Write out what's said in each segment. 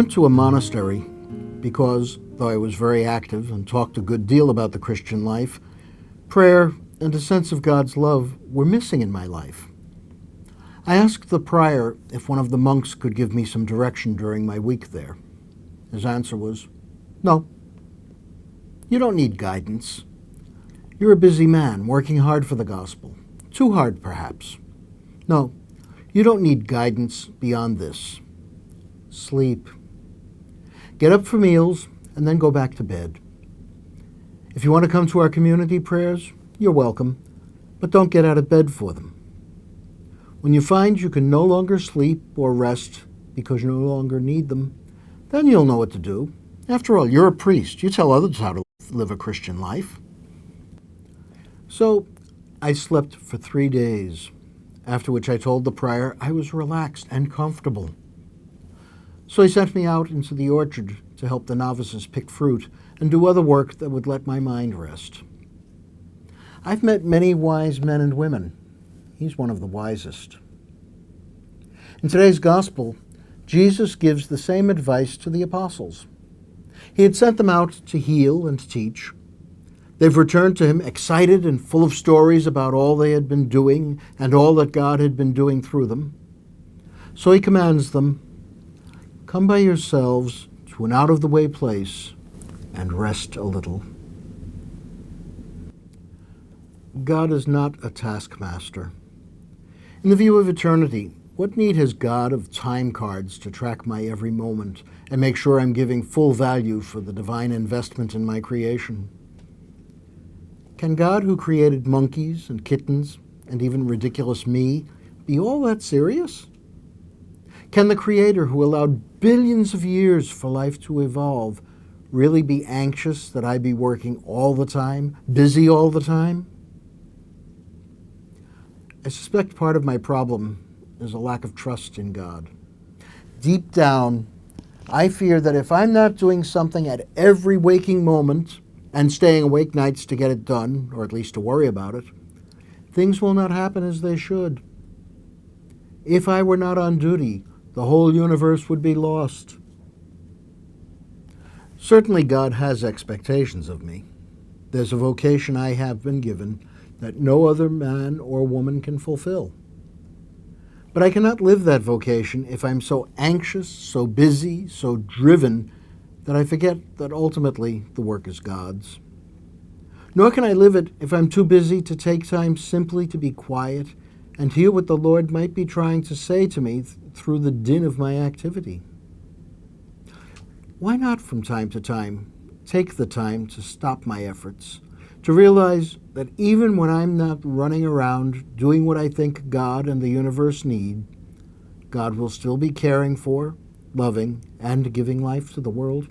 went to a monastery because, though I was very active and talked a good deal about the Christian life, prayer and a sense of God's love were missing in my life. I asked the prior if one of the monks could give me some direction during my week there. His answer was, "No. You don't need guidance. You're a busy man, working hard for the gospel. Too hard, perhaps. No, you don't need guidance beyond this. Sleep. Get up for meals and then go back to bed. If you want to come to our community prayers, you're welcome, but don't get out of bed for them. When you find you can no longer sleep or rest because you no longer need them, then you'll know what to do. After all, you're a priest. You tell others how to live a Christian life." So I slept for 3 days, after which I told the prior I was relaxed and comfortable. So he sent me out into the orchard to help the novices pick fruit and do other work that would let my mind rest. I've met many wise men and women. He's one of the wisest. In today's gospel, Jesus gives the same advice to the apostles. He had sent them out to heal and teach. They've returned to him excited and full of stories about all they had been doing and all that God had been doing through them. So he commands them, "Come by yourselves to an out-of-the-way place and rest a little." God is not a taskmaster. In the view of eternity, what need has God of time cards to track my every moment and make sure I'm giving full value for the divine investment in my creation? Can God, who created monkeys and kittens and even ridiculous me, be all that serious? Can the Creator, who allowed billions of years for life to evolve, really be anxious that I be working all the time, busy all the time? I suspect part of my problem is a lack of trust in God. Deep down, I fear that if I'm not doing something at every waking moment and staying awake nights to get it done, or at least to worry about it, things will not happen as they should. If I were not on duty, the whole universe would be lost. Certainly God has expectations of me. There's a vocation I have been given that no other man or woman can fulfill. But I cannot live that vocation if I'm so anxious, so busy, so driven that I forget that ultimately the work is God's. Nor can I live it if I'm too busy to take time simply to be quiet and hear what the Lord might be trying to say to me through the din of my activity. Why not from time to time take the time to stop my efforts, to realize that even when I'm not running around doing what I think God and the universe need, God will still be caring for, loving, and giving life to the world?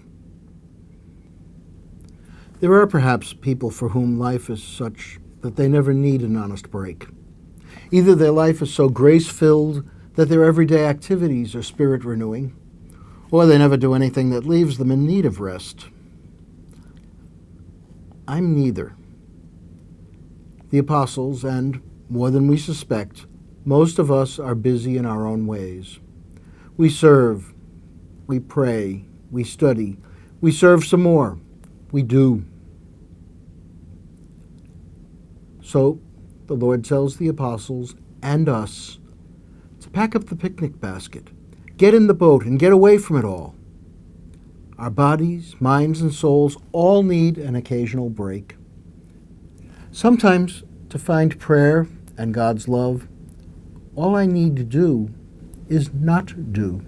There are perhaps people for whom life is such that they never need an honest break. Either their life is so grace-filled that their everyday activities are spirit-renewing, or they never do anything that leaves them in need of rest. I'm neither. The apostles, and, more than we suspect, most of us are busy in our own ways. We serve, we pray, we study, we serve some more, we do. So, the Lord tells the apostles and us to pack up the picnic basket, get in the boat, and get away from it all. Our bodies, minds, and souls all need an occasional break. Sometimes, to find prayer and God's love, all I need to do is not do.